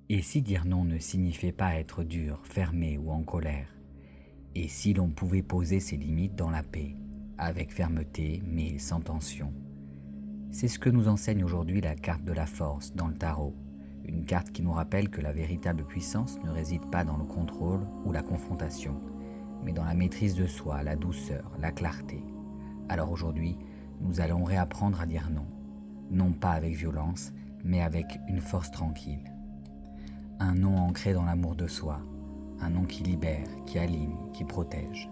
Et si dire non ne signifiait pas être dur, fermé ou en colère? Et si l'on pouvait poser ses limites dans la paix, avec fermeté mais sans tension? C'est ce que nous enseigne aujourd'hui la carte de la force dans le tarot, une carte qui nous rappelle que la véritable puissance ne réside pas dans le contrôle ou la confrontation, mais dans la maîtrise de soi, la douceur, la clarté. Alors aujourd'hui, nous allons réapprendre à dire non, non pas avec violence, mais avec une force tranquille. Un non ancré dans l'amour de soi, un non qui libère, qui aligne, qui protège.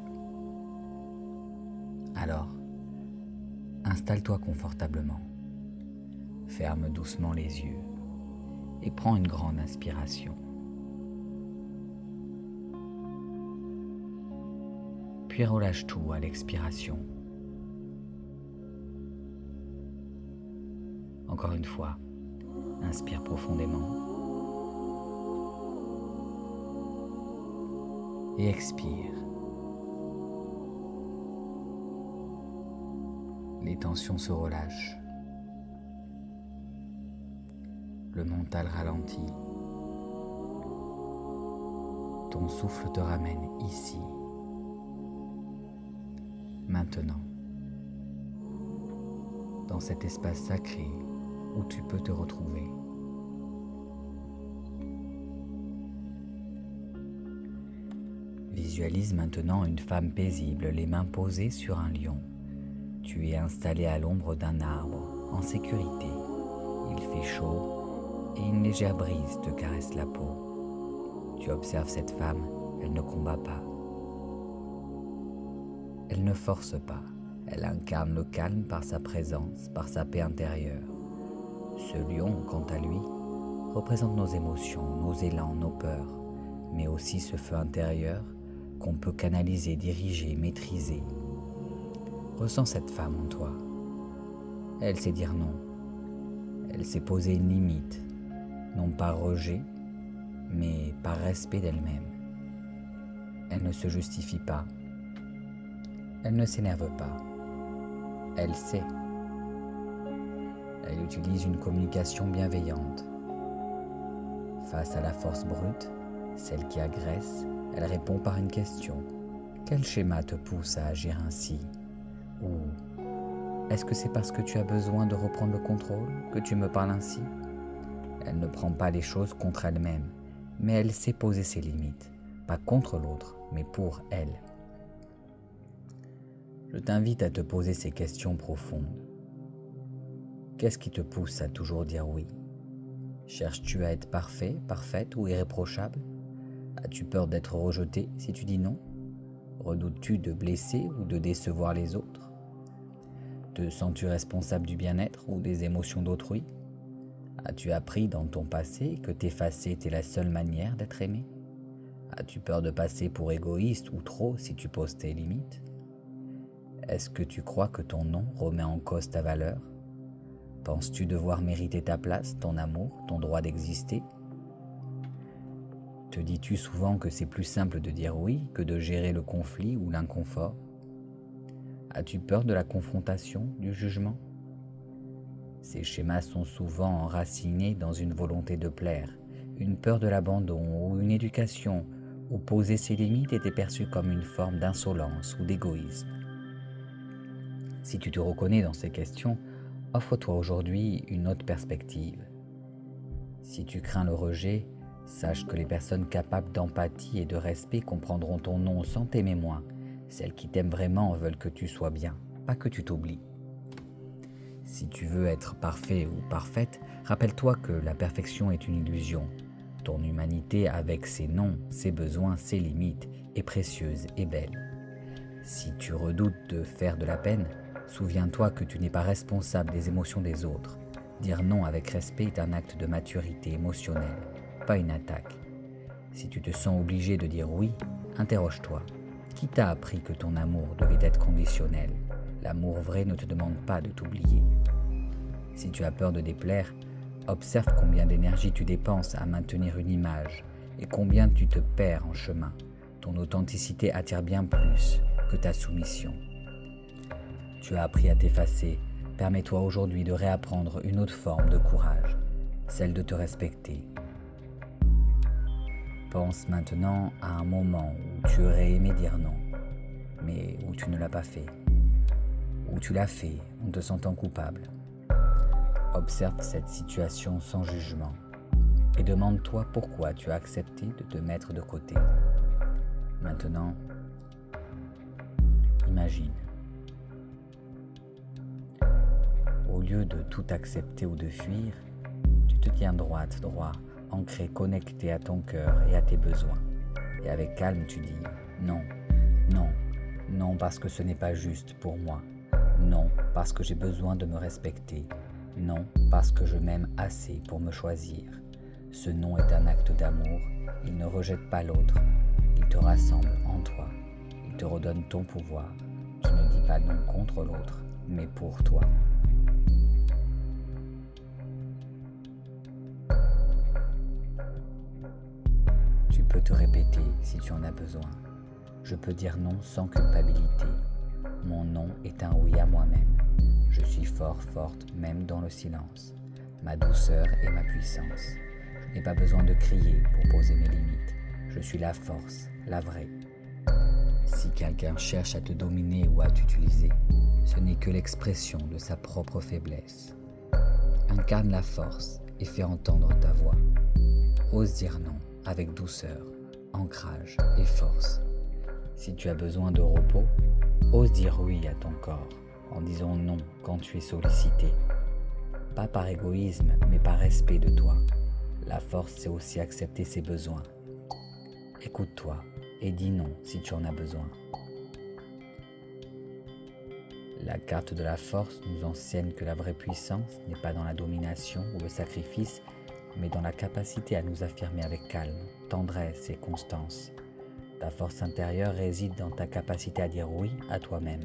Alors, installe-toi confortablement, ferme doucement les yeux et prends une grande inspiration. Puis relâche tout à l'expiration. Encore une fois, inspire profondément et expire. Les tensions se relâchent. Le mental ralentit. Ton souffle te ramène ici, maintenant, dans cet espace sacré où tu peux te retrouver. Visualise maintenant une femme paisible, les mains posées sur un lion. Tu es installé à l'ombre d'un arbre, en sécurité. Il fait chaud et une légère brise te caresse la peau. Tu observes cette femme, elle ne combat pas. Elle ne force pas, elle incarne le calme par sa présence, par sa paix intérieure. Ce lion, quant à lui, représente nos émotions, nos élans, nos peurs, mais aussi ce feu intérieur qu'on peut canaliser, diriger, maîtriser. Ressens cette femme en toi. Elle sait dire non. Elle sait poser une limite, non par rejet, mais par respect d'elle-même. Elle ne se justifie pas. Elle ne s'énerve pas. Elle sait. Elle utilise une communication bienveillante. Face à la force brute, celle qui agresse, elle répond par une question. Quel schéma te pousse à agir ainsi? Ou est-ce que c'est parce que tu as besoin de reprendre le contrôle que tu me parles ainsi? Elle ne prend pas les choses contre elle-même, mais elle sait poser ses limites, pas contre l'autre, mais pour elle. Je t'invite à te poser ces questions profondes. Qu'est-ce qui te pousse à toujours dire oui? Cherches-tu à être parfait, parfaite ou irréprochable? As-tu peur d'être rejeté si tu dis non? Redoutes-tu de blesser ou de décevoir les autres? Te sens-tu responsable du bien-être ou des émotions d'autrui? As-tu appris dans ton passé que t'effacer était la seule manière d'être aimé? As-tu peur de passer pour égoïste ou trop si tu poses tes limites? Est-ce que tu crois que ton non remet en cause ta valeur? Penses-tu devoir mériter ta place, ton amour, ton droit d'exister? Te dis-tu souvent que c'est plus simple de dire oui que de gérer le conflit ou l'inconfort? As-tu peur de la confrontation, du jugement? Ces schémas sont souvent enracinés dans une volonté de plaire, une peur de l'abandon ou une éducation où poser ses limites était perçu comme une forme d'insolence ou d'égoïsme. Si tu te reconnais dans ces questions, offre-toi aujourd'hui une autre perspective. Si tu crains le rejet, sache que les personnes capables d'empathie et de respect comprendront ton non sans t'aimer moins. Celles qui t'aiment vraiment veulent que tu sois bien, pas que tu t'oublies. Si tu veux être parfait ou parfaite, rappelle-toi que la perfection est une illusion. Ton humanité avec ses non, ses besoins, ses limites est précieuse et belle. Si tu redoutes de faire de la peine, souviens-toi que tu n'es pas responsable des émotions des autres. Dire non avec respect est un acte de maturité émotionnelle, pas une attaque. Si tu te sens obligé de dire oui, interroge-toi. Qui t'a appris que ton amour devait être conditionnel? L'amour vrai ne te demande pas de t'oublier. Si tu as peur de déplaire, observe combien d'énergie tu dépenses à maintenir une image et combien tu te perds en chemin. Ton authenticité attire bien plus que ta soumission. Tu as appris à t'effacer. Permets-toi aujourd'hui de réapprendre une autre forme de courage, celle de te respecter. Pense maintenant à un moment où tu aurais aimé dire non, mais où tu ne l'as pas fait, où tu l'as fait en te sentant coupable. Observe cette situation sans jugement et demande-toi pourquoi tu as accepté de te mettre de côté. Maintenant, imagine. Au lieu de tout accepter ou de fuir, tu te tiens droit, ancré, connecté à ton cœur et à tes besoins. Et avec calme, tu dis non, non, non parce que ce n'est pas juste pour moi. Non parce que j'ai besoin de me respecter. Non parce que je m'aime assez pour me choisir. Ce non est un acte d'amour. Il ne rejette pas l'autre. Il te rassemble en toi. Il te redonne ton pouvoir. Tu ne dis pas non contre l'autre, mais pour toi. Tu peux te répéter si tu en as besoin. Je peux dire non sans culpabilité. Mon non est un oui à moi-même. Je suis fort, forte, même dans le silence. Ma douceur est ma puissance. Je n'ai pas besoin de crier pour poser mes limites. Je suis la force, la vraie. Si quelqu'un cherche à te dominer ou à t'utiliser, ce n'est que l'expression de sa propre faiblesse. Incarne la force et fais entendre ta voix. Ose dire non avec douceur, ancrage et force. Si tu as besoin de repos, ose dire oui à ton corps en disant non quand tu es sollicité. Pas par égoïsme, mais par respect de toi. La force, c'est aussi accepter ses besoins. Écoute-toi et dis non si tu en as besoin. La carte de la force nous enseigne que la vraie puissance n'est pas dans la domination ou le sacrifice, mais dans la capacité à nous affirmer avec calme, tendresse et constance. Ta force intérieure réside dans ta capacité à dire oui à toi-même,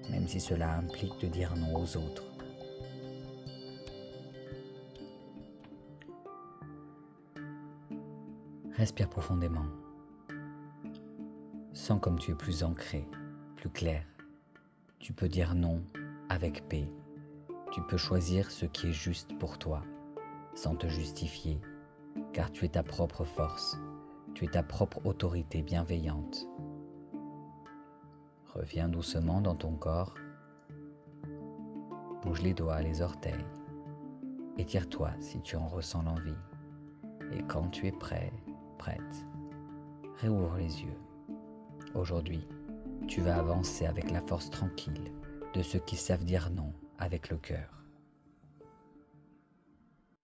même si cela implique de dire non aux autres. Respire profondément. Sens comme tu es plus ancré, plus clair. Tu peux dire non avec paix. Tu peux choisir ce qui est juste pour toi, sans te justifier, car tu es ta propre force. Tu es ta propre autorité bienveillante. Reviens doucement dans ton corps. Bouge les doigts, les orteils. Étire-toi si tu en ressens l'envie. Et quand tu es prêt, prête, réouvre les yeux. Aujourd'hui, tu vas avancer avec la force tranquille de ceux qui savent dire non avec le cœur.